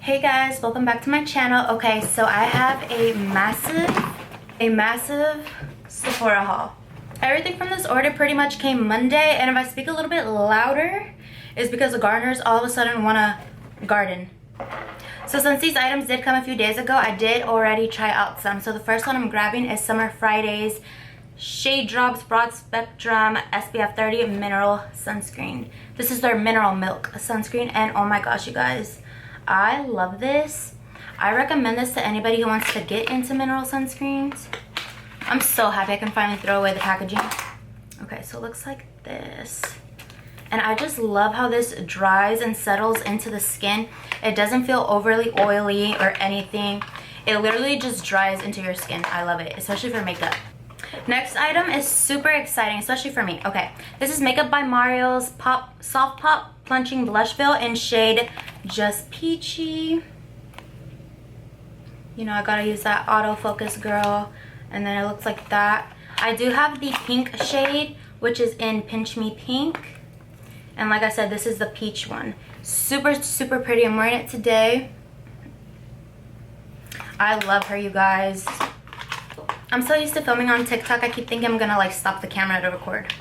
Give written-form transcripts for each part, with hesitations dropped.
Hey guys, welcome back to my channel. Okay, so I have a massive Sephora haul. Everything from this order pretty much came Monday, and if I speak a little bit louder, it's because the gardeners all of a sudden want to garden. So since these items did come a few days ago, I did already try out some. So the first one I'm grabbing is Summer Fridays Shade Drops Broad Spectrum SPF 30 Mineral Sunscreen. This is their Mineral Milk sunscreen, and oh my gosh, you guys, I love this. I recommend this to anybody who wants to get into mineral sunscreens. I'm so happy I can finally throw away the packaging. Okay, so it looks like this. And I just love how this dries and settles into the skin. It doesn't feel overly oily or anything. It literally just dries into your skin. I love it, especially for makeup. Next item is super exciting, especially for me. Okay, this is MakeupByMario's Soft Pop Plunging Blush Veil in shade Just Peachy. You know, I gotta use that autofocus, girl. And then it looks like that. I do have the pink shade, which is in Pinch Me Pink. And like I said, this is the peach one. Super, super pretty. I'm wearing it today. I love her, you guys. I'm so used to filming on TikTok, I keep thinking I'm gonna like stop the camera to record.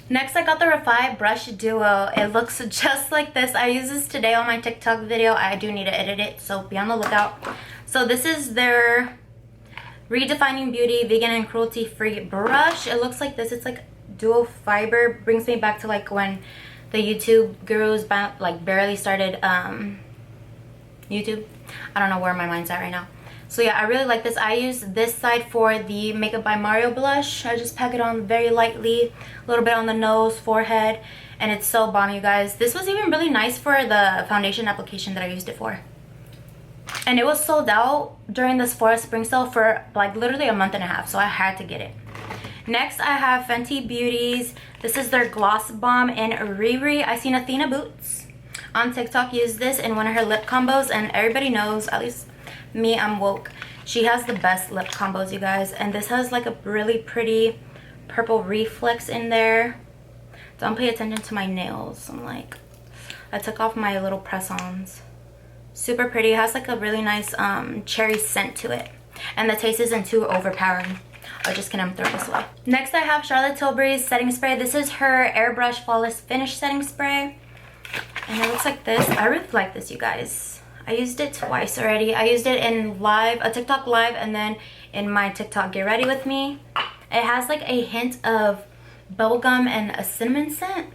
Next, I got the Refy Brush Duo. It looks just like this. I use this today on my TikTok video. I do need to edit it, so be on the lookout. So this is their Redefining Beauty Vegan and Cruelty Free Brush. It looks like this. It's like dual fiber. Brings me back to like when the YouTube gurus like barely started YouTube. I don't know where my mind's at right now. So yeah, I really like this. I use this side for the Makeup by Mario blush. I just pack it on very lightly, a little bit on the nose, forehead, and it's so bomb, you guys. This was even really nice for the foundation application that I used it for. And it was sold out during the Sephora spring sale for like literally a month and a half, so I had to get it. Next, I have Fenty Beauty's. This is their Gloss Bomb in Riri. I seen Athena Boots on TikTok use this in one of her lip combos, and everybody knows, at least me, I'm woke. She has the best lip combos, you guys. And this has like a really pretty purple reflex in there. Don't pay attention to my nails. I'm like, I took off my little press-ons. Super pretty. It has like a really nice cherry scent to it. And the taste isn't too overpowering. Oh, just kidding, I'm throwing this away. Next, I have Charlotte Tilbury's setting spray. This is her Airbrush Flawless Finish setting spray. And it looks like this. I really like this, you guys. I used it twice already. I used it in a TikTok live, and then in my TikTok Get Ready With Me. It has like a hint of bubblegum and a cinnamon scent,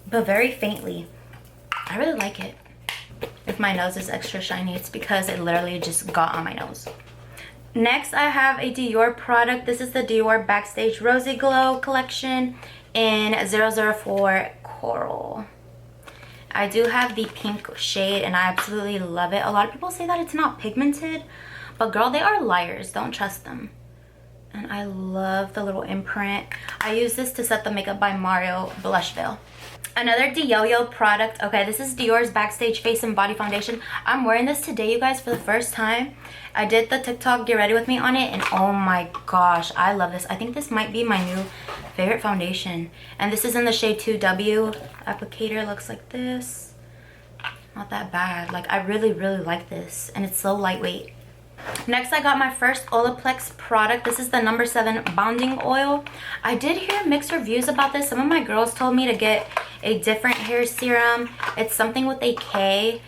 but very faintly. I really like it. If my nose is extra shiny, it's because it literally just got on my nose. Next, I have a Dior product. This is the Dior Backstage Rosy Glow collection in 004 Coral. I do have the pink shade, and I absolutely love it. A lot of people say that it's not pigmented, but girl, they are liars. Don't trust them. And I love the little imprint. I use this to set the Makeup by Mario blush veil. Another Dior product. Okay, this is Dior's Backstage Face and Body Foundation. I'm wearing this today, you guys, for the first time. I did the TikTok Get Ready With Me on it, and oh my gosh, I love this. I think this might be my new favorite foundation. And this is in the shade 2W. Applicator looks like this. Not that bad. Like, I really, really like this. And it's so lightweight. Next, I got my first Olaplex product. This is the No. 7 Bonding Oil. I did hear mixed reviews about this. Some of my girls told me to get a different hair serum. It's something with a K,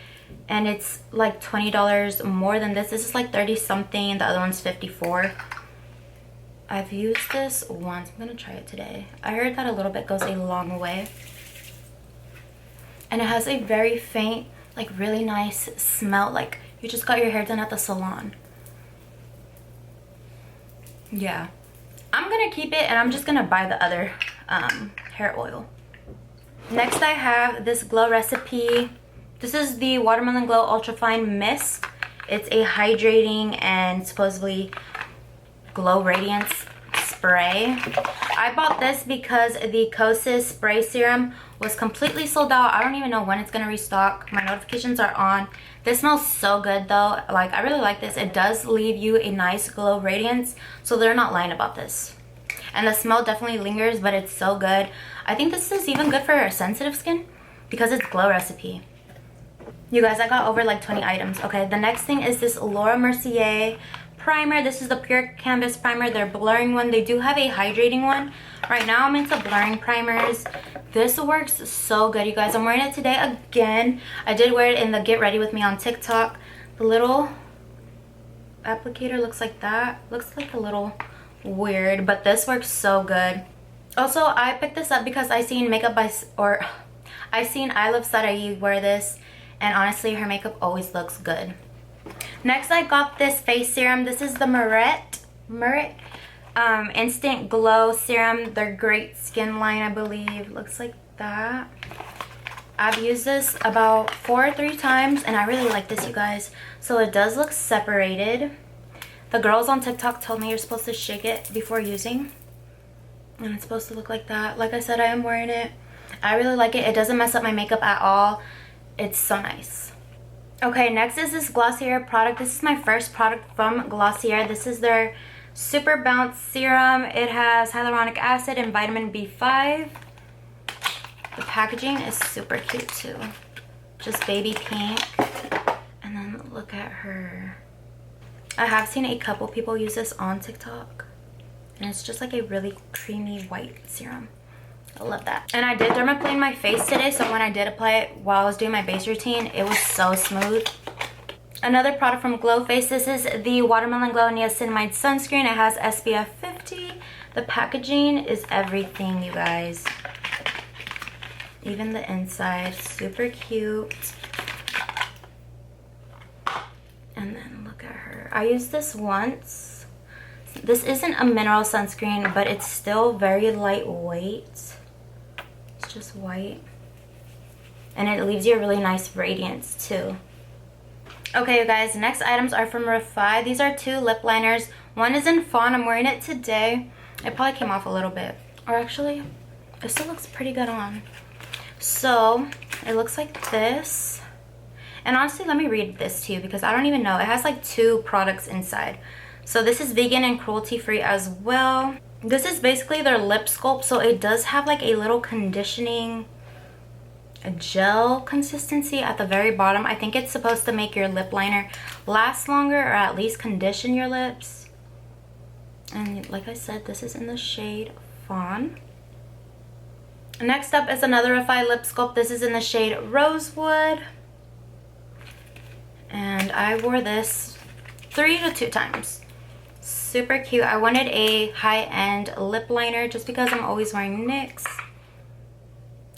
and it's like $20 more than this. This is like 30 something. The other one's 54. I've used this once. I'm gonna try it today. I heard that a little bit goes a long way. And it has a very faint, like really nice smell, like you just got your hair done at the salon. Yeah, I'm gonna keep it, and I'm just gonna buy the other hair oil. Next, I have this Glow Recipe. This is the Watermelon Glow Ultrafine Mist. It's a hydrating and supposedly glow radiance spray. I bought this because the Kosas spray serum was completely sold out. I don't even know when it's gonna restock. My notifications are on. This smells so good though. Like, I really like this. It does leave you a nice glow radiance, so they're not lying about this. And the smell definitely lingers, but it's so good. I think this is even good for sensitive skin because it's Glow Recipe. You guys, I got over like 20 items. Okay, the next thing is this Laura Mercier primer. This is the pure canvas primer, their blurring one. They do have a hydrating one. Right now I'm into blurring primers. This works so good, you guys. I'm wearing it today again. I did wear it in the Get Ready With Me on TikTok. The little applicator looks like that. Looks like a little weird, but this works so good. Also, I picked this up because I seen I seen I Love Sarai wear this, and honestly her makeup always looks good. Next, I got this face serum. This is the Merritt Instant Glow Serum. Their Great Skin line, I believe. Looks like that. I've used this about 4 or 3 times, and I really like this, you guys. So it does look separated. The girls on TikTok told me you're supposed to shake it before using, and it's supposed to look like that. Like I said, I am wearing it. I really like it. It doesn't mess up my makeup at all. It's so nice. Okay, next is this Glossier product. This is my first product from Glossier. This is their Super Bounce Serum. It has hyaluronic acid and vitamin B5. The packaging is super cute too. Just baby pink. And then look at her. I have seen a couple people use this on TikTok. And it's just like a really creamy white serum. I love that. And I did dermaplane my face today, so when I did apply it while I was doing my base routine, it was so smooth. Another product from Glow Face. This is the Watermelon Glow Niacinamide Sunscreen. It has SPF 50. The packaging is everything, you guys. Even the inside, super cute. And then look at her. I used this once. This isn't a mineral sunscreen, but it's still very lightweight. It's just white. And it leaves you a really nice radiance too. Okay, you guys, next items are from Refy. These are 2 lip liners. One is in fawn. I'm wearing it today. It probably came off a little bit. Or actually, it still looks pretty good on. So, it looks like this. And honestly, let me read this to you because I don't even know. It has like 2 products inside. So this is vegan and cruelty free as well. This is basically their lip sculpt. So it does have like a little conditioning, a gel consistency at the very bottom. I think it's supposed to make your lip liner last longer, or at least condition your lips. And like I said, this is in the shade Fawn. Next up is another Refy lip sculpt. This is in the shade Rosewood. And I wore this 3 to 2 times. Super cute. I wanted a high-end lip liner just because I'm always wearing NYX.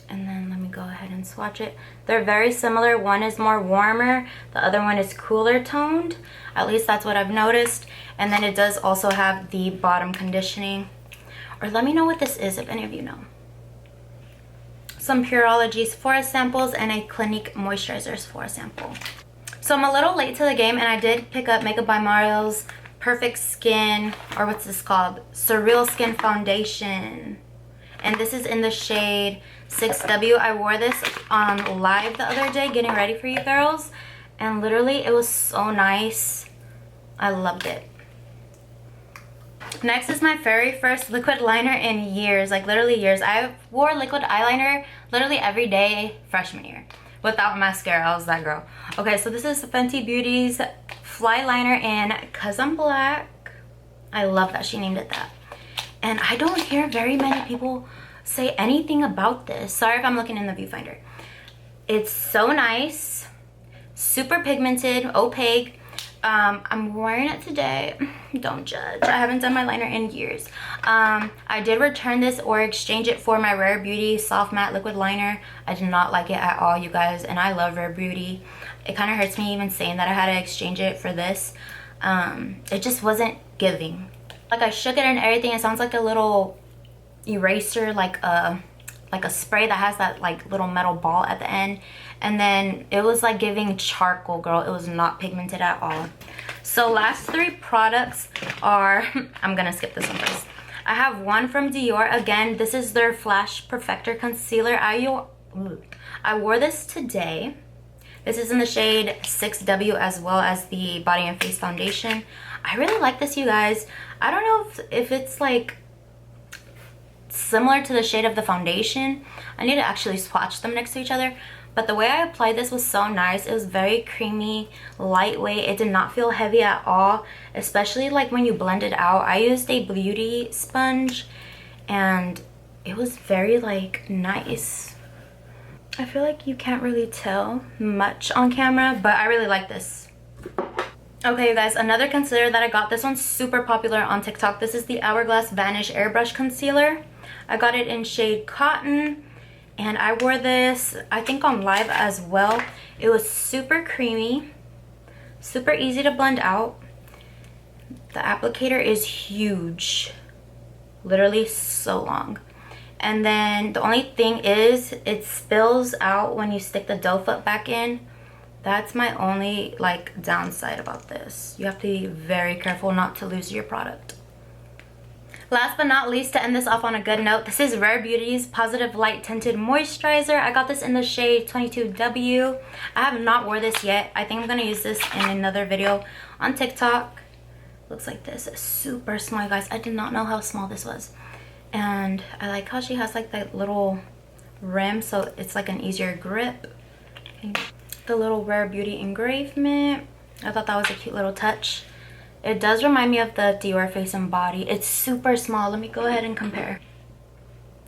And then let me go ahead and swatch it. They're very similar. One is more warmer. The other one is cooler toned. At least that's what I've noticed. And then it does also have the bottom conditioning. Or let me know what this is if any of you know. Some Pureology Sephora samples and a Clinique Moisturizer Sephora sample. So I'm a little late to the game, and I did pick up MakeupByMario's Perfect Skin, or what's this called? Surreal Skin Foundation. And this is in the shade 6W. I wore this on live the other day, getting ready for you girls. And literally, it was so nice. I loved it. Next is my very first liquid liner in years, like literally years. I wore liquid eyeliner literally every day freshman year. Without mascara, I was that girl. Okay, so this is Fenty Beauty's Flyliner in Cause I'm Black. I love that she named it that. And I don't hear very many people say anything about this. Sorry if I'm looking in the viewfinder. It's so nice. Super pigmented, opaque. I'm wearing it today. Don't judge. I haven't done my liner in years. I did return this or exchange it for my Rare Beauty Soft Matte Liquid Liner. I did not like it at all, you guys, and I love Rare Beauty. It kind of hurts me even saying that I had to exchange it for this. It just wasn't giving. Like, I shook it and everything. It sounds like a little eraser, like a spray that has that like little metal ball at the end. And then it was like giving charcoal, girl. It was not pigmented at all. So last 3 products are I'm gonna skip this one first. I have one from Dior. Again, this is their Flash Perfector Concealer. I wore this today. This is in the shade 6W, as well as the Body and Face Foundation. I really like this, you guys. I don't know if it's like similar to the shade of the foundation. I need to actually swatch them next to each other, but the way I applied this was so nice. It was very creamy, lightweight. It did not feel heavy at all, especially like when you blend it out. I used a beauty sponge and it was very like nice. I feel like you can't really tell much on camera, but I really like this. Okay, you guys, another concealer that I got. This one's super popular on TikTok. This is the Hourglass Vanish Airbrush Concealer. I got it in shade Cotton, and I wore this, I think, on live as well. It was super creamy, super easy to blend out. The applicator is huge, literally so long. And then the only thing is it spills out when you stick the doe foot back in. That's my only like downside about this. You have to be very careful not to lose your product. Last but not least, to end this off on a good note, this is Rare Beauty's Positive Light Tinted Moisturizer. I got this in the shade 22W. I have not wore this yet. I think I'm going to use this in another video on TikTok. Looks like this. It's super small, you guys. I did not know how small this was. And I like how she has like that little rim, so it's like an easier grip. The little Rare Beauty engravement. I thought that was a cute little touch. It does remind me of the Dior Face and Body. It's super small. Let me go ahead and compare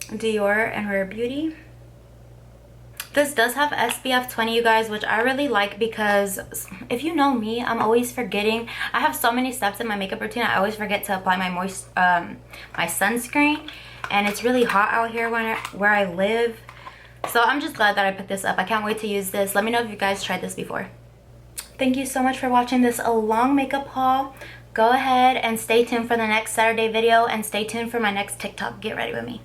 Dior and Rare Beauty. This does have SPF 20, you guys, which I really like because if you know me, I'm always forgetting. I have so many steps in my makeup routine. I always forget to apply my my sunscreen, and it's really hot out here where I live. So I'm just glad that I picked this up. I can't wait to use this. Let me know if you guys tried this before. Thank you so much for watching this long makeup haul. Go ahead and stay tuned for the next Saturday video, and stay tuned for my next TikTok. Get ready with me.